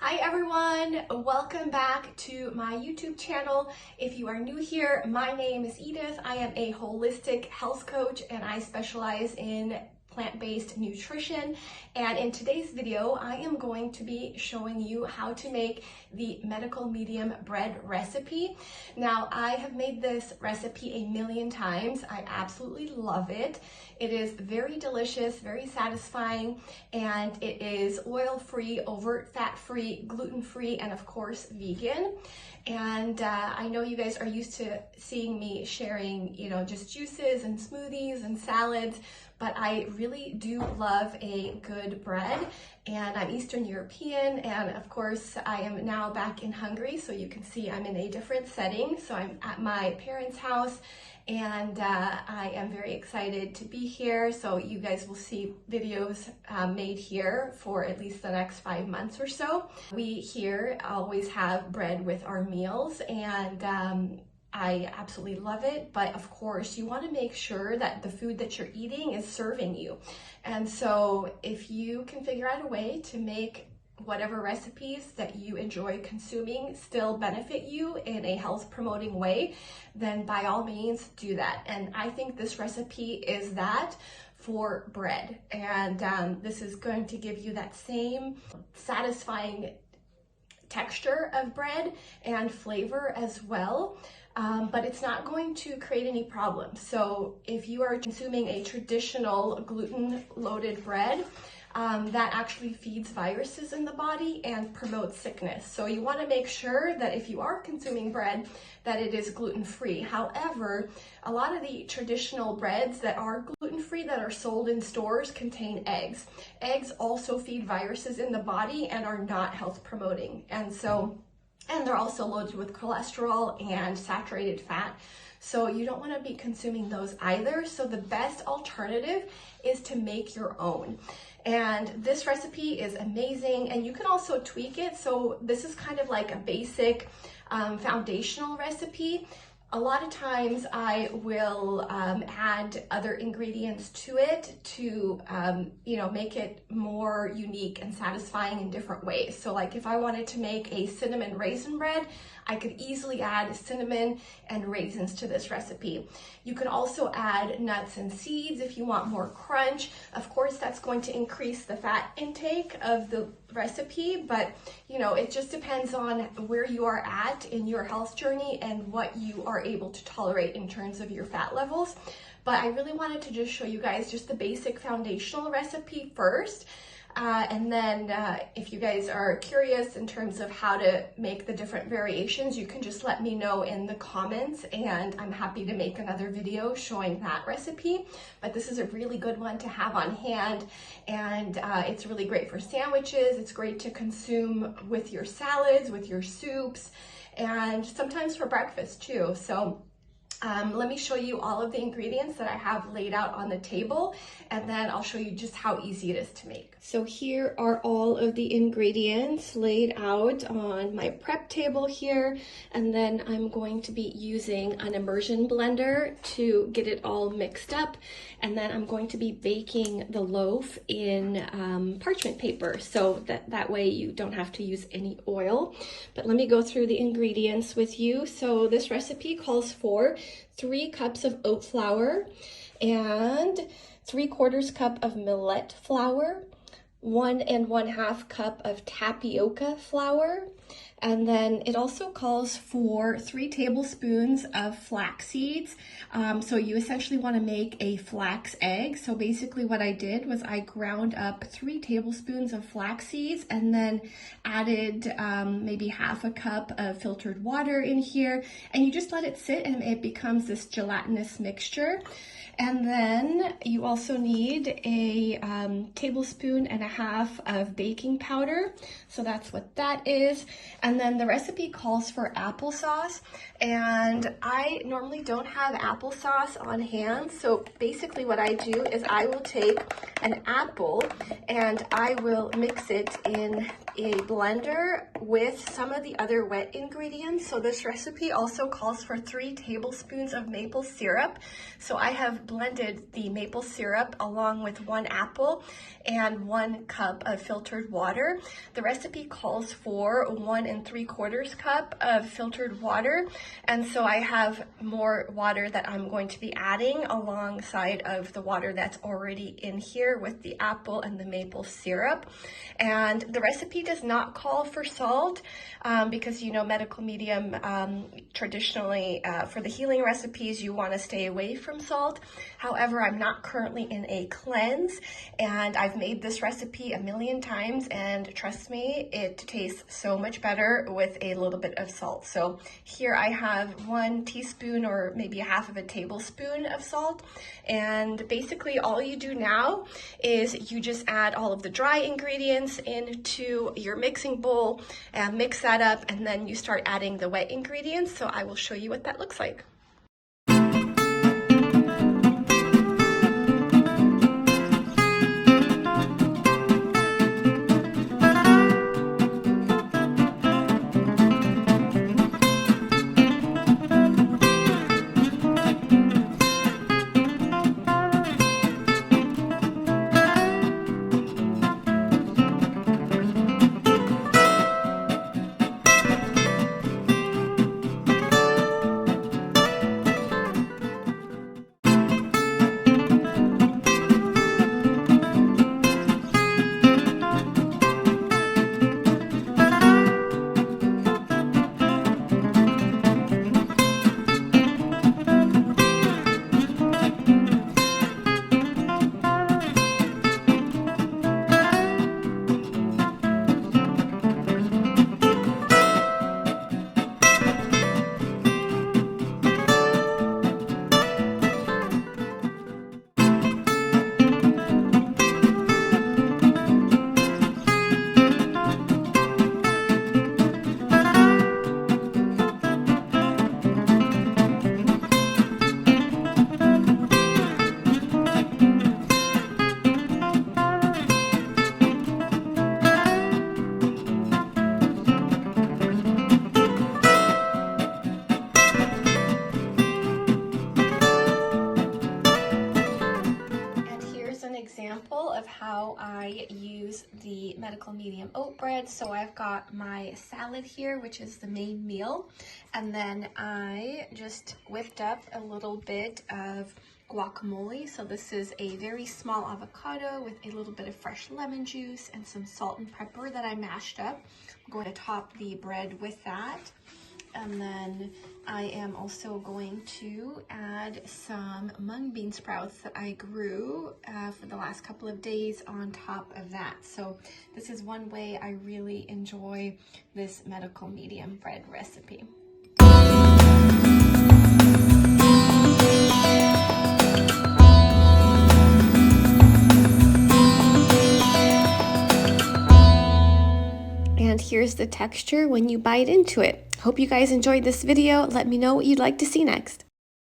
Hi everyone, welcome back to my YouTube channel. If you are new here, my name is Edith. I am a holistic health coach and I specialize in plant-based nutrition. And in today's video, I am going to be showing you how to make the medical medium bread recipe. Now, I have made this recipe a million times. I absolutely love it. It is very delicious, very satisfying, and it is oil-free, overt fat-free, gluten-free, and of course, vegan. And I know you guys are used to seeing me sharing, just juices and smoothies and salads, but I really do love a good bread, and I'm Eastern European, and of course I am now back in Hungary, so you can see I'm in a different setting. So I'm at my parents' house, and I am very excited to be here. So you guys will see videos made here for at least the next 5 months or so. We here always have bread with our meals, and I absolutely love it, but of course you want to make sure that the food that you're eating is serving you. And so if you can figure out a way to make whatever recipes that you enjoy consuming still benefit you in a health promoting way, then by all means do that. And I think this recipe is that for bread. And this is going to give you that same satisfying texture of bread and flavor as well. But it's not going to create any problems. So if you are consuming a traditional gluten-loaded bread, that actually feeds viruses in the body and promotes sickness. So you want to make sure that if you are consuming bread, that it is gluten-free. However, a lot of the traditional breads that are gluten-free that are sold in stores contain eggs. Eggs also feed viruses in the body and are not health promoting. And they're also loaded with cholesterol and saturated fat. So you don't want to be consuming those either. So the best alternative is to make your own. And this recipe is amazing, and you can also tweak it. So this is kind of like a basic foundational recipe. A lot of times I will add other ingredients to it to, make it more unique and satisfying in different ways. So like if I wanted to make a cinnamon raisin bread, I could easily add cinnamon and raisins to this recipe. You can also add nuts and seeds if you want more crunch. Of course, that's going to increase the fat intake of the recipe, but it just depends on where you are at in your health journey and what you are able to tolerate in terms of your fat levels. But I really wanted to just show you guys just the basic foundational recipe first. And then if you guys are curious in terms of how to make the different variations, you can just let me know in the comments, and I'm happy to make another video showing that recipe. But this is a really good one to have on hand, and it's really great for sandwiches. It's great to consume with your salads, with your soups, and sometimes for breakfast too. So let me show you all of the ingredients that I have laid out on the table, and then I'll show you just how easy it is to make. So here are all of the ingredients laid out on my prep table here, and then I'm going to be using an immersion blender to get it all mixed up, and then I'm going to be baking the loaf in parchment paper so that way you don't have to use any oil. But let me go through the ingredients with you. So this recipe calls for 3 cups of oat flour and 3/4 cup of millet flour, 1 1/2 cup of tapioca flour, and then it also calls for 3 tablespoons of flax seeds. So you essentially want to make a flax egg. So basically what I did was I ground up 3 tablespoons of flax seeds and then added maybe 1/2 cup of filtered water in here, and you just let it sit and it becomes this gelatinous mixture. And then you also need a 1.5 tablespoons of baking powder. So that's what that is. And then the recipe calls for applesauce. And I normally don't have applesauce on hand. So basically what I do is I will take an apple and I will mix it in a blender with some of the other wet ingredients. So this recipe also calls for 3 tablespoons of maple syrup. So I have blended the maple syrup along with 1 apple and 1 1 cup of filtered water. The recipe calls for 1 3/4 cup of filtered water, and so I have more water that I'm going to be adding alongside of the water that's already in here with the apple and the maple syrup. And the recipe does not call for salt because, you know, medical medium traditionally for the healing recipes you want to stay away from salt. However, I'm not currently in a cleanse, and I've made this recipe a million times, and trust me, it tastes so much better with a little bit of salt. So here I have 1 teaspoon or maybe 1/2 of a tablespoon of salt, and basically all you do now is you just add all of the dry ingredients into your mixing bowl and mix that up, and then you start adding the wet ingredients. So I will show you what that looks like. Example of how I use the medical medium oat bread. So I've got my salad here, which is the main meal, and then I just whipped up a little bit of guacamole. So this is a very small avocado with a little bit of fresh lemon juice and some salt and pepper that I mashed up. I'm going to top the bread with that. And then I am also going to add some mung bean sprouts that I grew for the last couple of days on top of that. So this is one way I really enjoy this medical medium bread recipe. And here's the texture when you bite into it. Hope you guys enjoyed this video. Let me know what you'd like to see next.